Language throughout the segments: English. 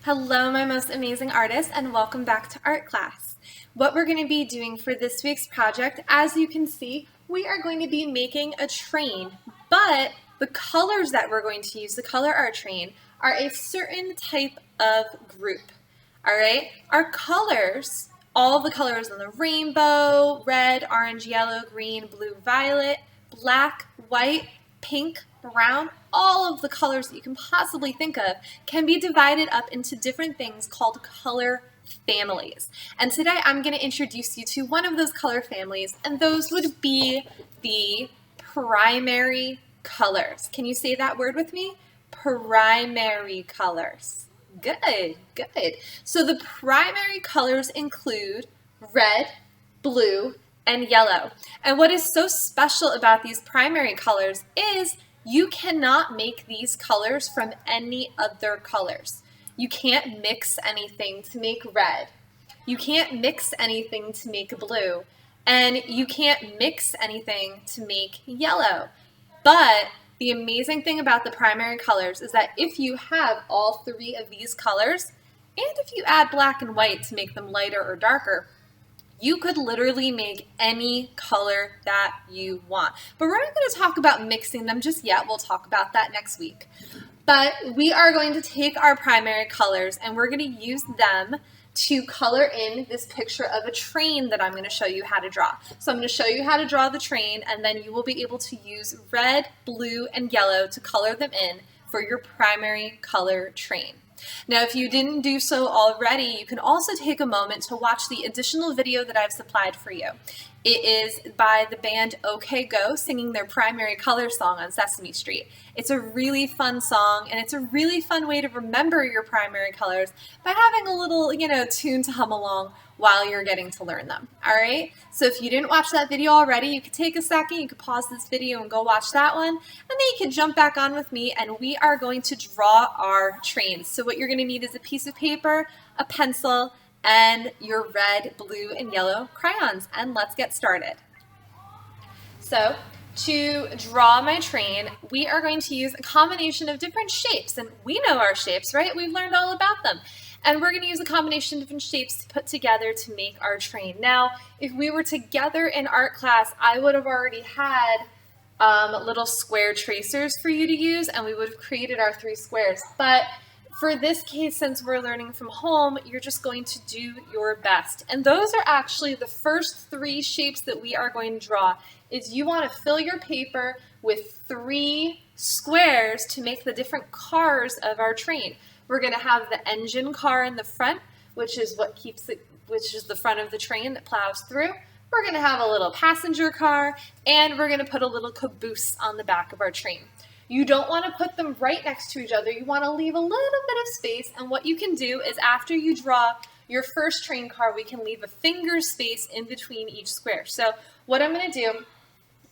Hello, my most amazing artists, and welcome back to art class. What we're going to be doing for this week's project, as you can see, we are going to be making a train, but the colors that we're going to use, the color art train, are a certain type of group. All right, our colors, all the colors on the rainbow, red, orange, yellow, green, blue, violet, black, white, pink, brown, all of the colors that you can possibly think of can be divided up into different things called color families. And today I'm going to introduce you to one of those color families, and those would be the primary colors. Can you say that word with me? Primary colors. Good, good. So the primary colors include red, blue, and yellow. And what is so special about these primary colors is you cannot make these colors from any other colors. You can't mix anything to make red. You can't mix anything to make blue. And you can't mix anything to make yellow. But the amazing thing about the primary colors is that if you have all three of these colors, and if you add black and white to make them lighter or darker, you could literally make any color that you want. But we're not going to talk about mixing them just yet. We'll talk about that next week. But we are going to take our primary colors and we're going to use them to color in this picture of a train that I'm going to show you how to draw. So I'm going to show you how to draw the train, and then you will be able to use red, blue, and yellow to color them in for your primary color train. Now, if you didn't do so already, you can also take a moment to watch the additional video that I've supplied for you. It is by the band OK Go singing their primary color song on Sesame Street. It's a really fun song, and it's a really fun way to remember your primary colors by having a little, tune to hum along while you're getting to learn them. All right? So if you didn't watch that video already, you could take a second, you could pause this video and go watch that one, and then you can jump back on with me, and we are going to draw our trains. So what you're going to need is a piece of paper, a pencil, and your red, blue, and yellow crayons, and let's get started. So to draw my train, we are going to use a combination of different shapes, and we know our shapes, right? We've learned all about them. And we're going to use a combination of different shapes to put together to make our train. Now, if we were together in art class, I would have already had little square tracers for you to use, and we would have created our 3 squares. But for this case, since we're learning from home, you're just going to do your best. And those are actually the first 3 shapes that we are going to draw. Is you want to fill your paper with 3 squares to make the different cars of our train. We're going to have the engine car in the front, which is the front of the train that plows through. We're going to have a little passenger car, and we're going to put a little caboose on the back of our train. You don't want to put them right next to each other. You want to leave a little bit of space, and what you can do is after you draw your first train car, we can leave a finger space in between each square. So what I'm going to do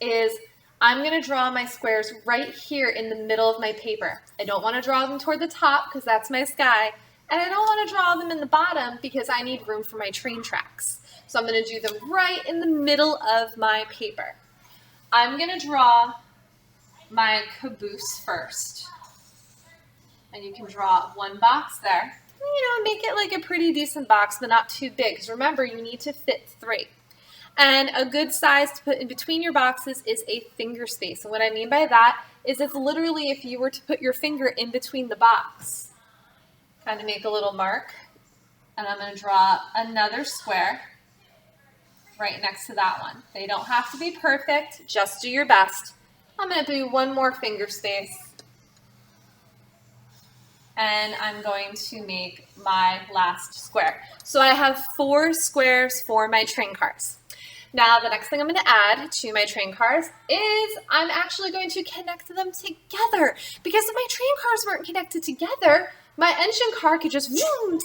is I'm going to draw my squares right here in the middle of my paper. I don't want to draw them toward the top because that's my sky, and I don't want to draw them in the bottom because I need room for my train tracks. So I'm going to do them right in the middle of my paper. I'm going to draw my caboose first. And you can draw 1 box there. Make it like a pretty decent box, but not too big, because remember, you need to fit 3. And a good size to put in between your boxes is a finger space. And what I mean by that is it's literally if you were to put your finger in between the box. Kind of make a little mark. And I'm going to draw another square right next to that one. They don't have to be perfect, just do your best. I'm going to do 1 more finger space, and I'm going to make my last square. So I have 4 squares for my train cars. Now the next thing I'm going to add to my train cars is I'm actually going to connect them together, because if my train cars weren't connected together, my engine car could just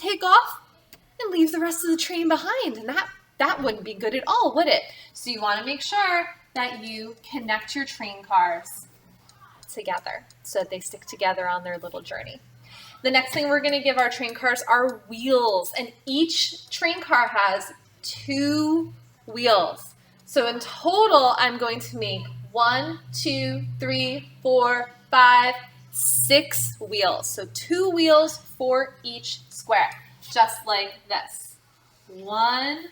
take off and leave the rest of the train behind, and that wouldn't be good at all, would it? So you want to make sure that you connect your train cars together so that they stick together on their little journey. The next thing we're going to give our train cars are wheels, and each train car has 2 wheels. So in total, I'm going to make 1, 2, 3, 4, 5, 6 wheels. So 2 wheels for each square, just like this. 1,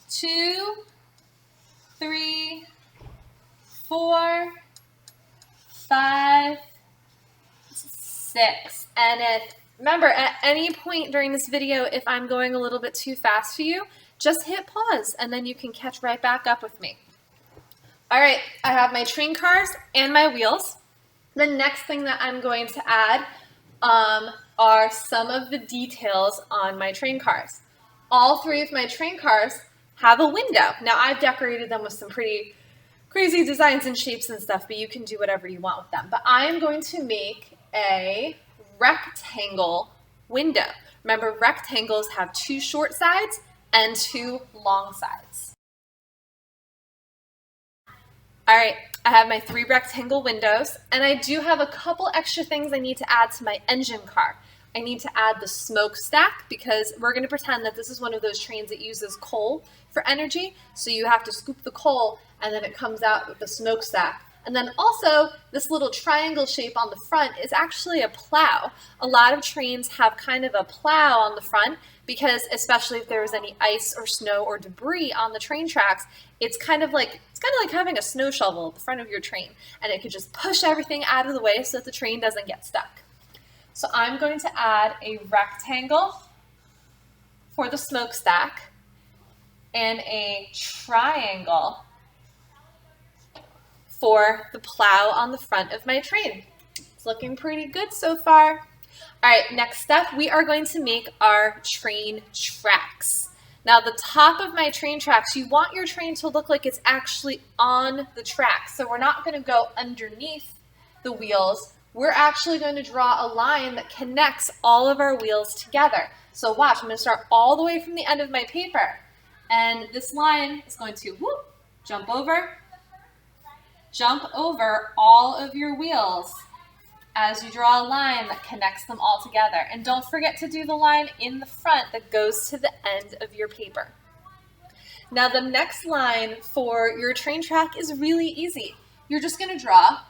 2, 3, 4, 5, 6. And remember, at any point during this video, if I'm going a little bit too fast for you, just hit pause and then you can catch right back up with me. All right, I have my train cars and my wheels. The next thing that I'm going to add are some of the details on my train cars. All 3 of my train cars have a window. Now, I've decorated them with some pretty crazy designs and shapes and stuff, but you can do whatever you want with them. But I am going to make a rectangle window. Remember, rectangles have 2 short sides and 2 long sides. All right, I have my 3 rectangle windows, and I do have a couple extra things I need to add to my engine car. I need to add the smokestack because we're going to pretend that this is one of those trains that uses coal for energy. So you have to scoop the coal and then it comes out with the smokestack. And then also this little triangle shape on the front is actually a plow. A lot of trains have kind of a plow on the front because especially if there was any ice or snow or debris on the train tracks, it's kind of like having a snow shovel at the front of your train, and it could just push everything out of the way so that the train doesn't get stuck. So I'm going to add a rectangle for the smokestack and a triangle for the plow on the front of my train. It's looking pretty good so far. All right, next step, we are going to make our train tracks. Now, the top of my train tracks, you want your train to look like it's actually on the track. So we're not going to go underneath the wheels. We're actually going to draw a line that connects all of our wheels together. So watch, I'm going to start all the way from the end of my paper. And this line is going to jump over all of your wheels as you draw a line that connects them all together. And don't forget to do the line in the front that goes to the end of your paper. Now the next line for your train track is really easy. You're just going to draw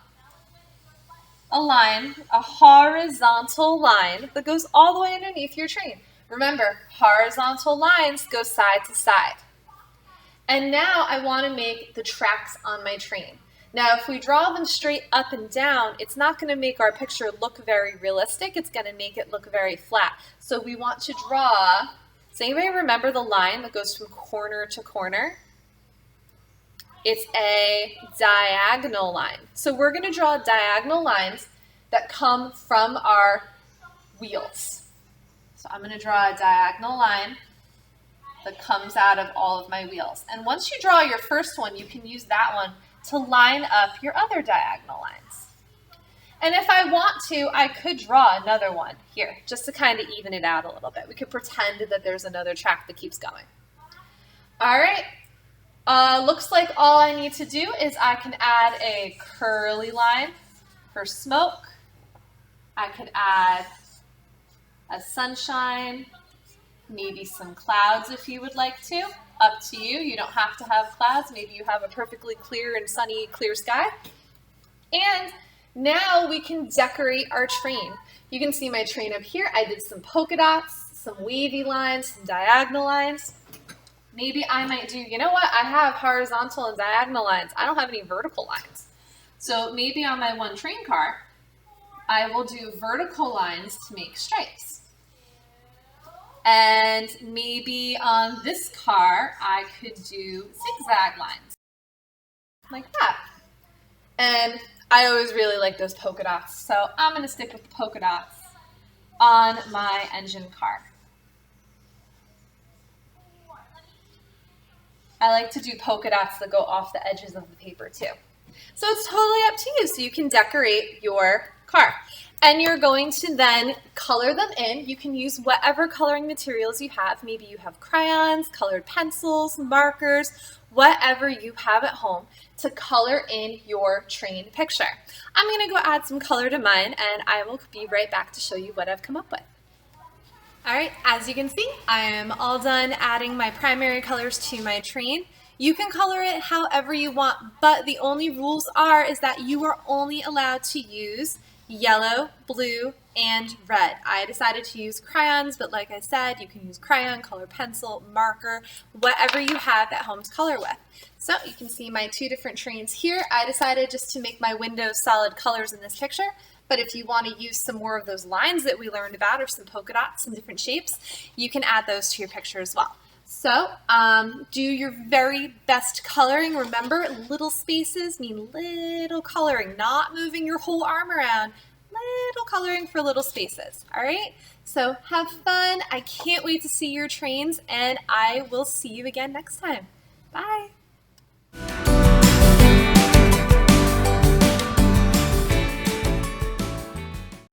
a line, a horizontal line that goes all the way underneath your train. Remember, horizontal lines go side to side. And now I want to make the tracks on my train. Now, if we draw them straight up and down, it's not going to make our picture look very realistic. It's going to make it look very flat. So we want to draw, does anybody remember the line that goes from corner to corner? It's a diagonal line. So we're going to draw diagonal lines that come from our wheels. So I'm going to draw a diagonal line that comes out of all of my wheels. And once you draw your first one, you can use that one to line up your other diagonal lines. And if I want to, I could draw another one here just to kind of even it out a little bit. We could pretend that there's another track that keeps going. All right, looks like all I need to do is I can add a curly line for smoke. I could add a sunshine, maybe some clouds if you would like to. Up to you. You don't have to have clouds. Maybe you have a perfectly clear and sunny, clear sky. And now we can decorate our train. You can see my train up here. I did some polka dots, some wavy lines, some diagonal lines. Maybe I might do, you know what? I have horizontal and diagonal lines. I don't have any vertical lines. So maybe on my one train car, I will do vertical lines to make stripes. And maybe on this car, I could do zigzag lines, like that. And I always really like those polka dots, so I'm going to stick with the polka dots on my engine car. I like to do polka dots that go off the edges of the paper too. So it's totally up to you, so you can decorate your car. And you're going to then color them in. You can use whatever coloring materials you have. Maybe you have crayons, colored pencils, markers, whatever you have at home to color in your train picture. I'm going to go add some color to mine, and I will be right back to show you what I've come up with. All right, as you can see, I am all done adding my primary colors to my train. You can color it however you want, but the only rules is that you are only allowed to use yellow, blue, and red. I decided to use crayons, but like I said, you can use crayon, color pencil, marker, whatever you have at home to color with. So you can see my two different trains here. I decided just to make my windows solid colors in this picture, but if you want to use some more of those lines that we learned about or some polka dots and different shapes, you can add those to your picture as well. So do your very best coloring. Remember, little spaces mean little coloring, not moving your whole arm around. Little coloring for little spaces. All right, so have fun. I can't wait to see your trains, and I will see you again next time. Bye.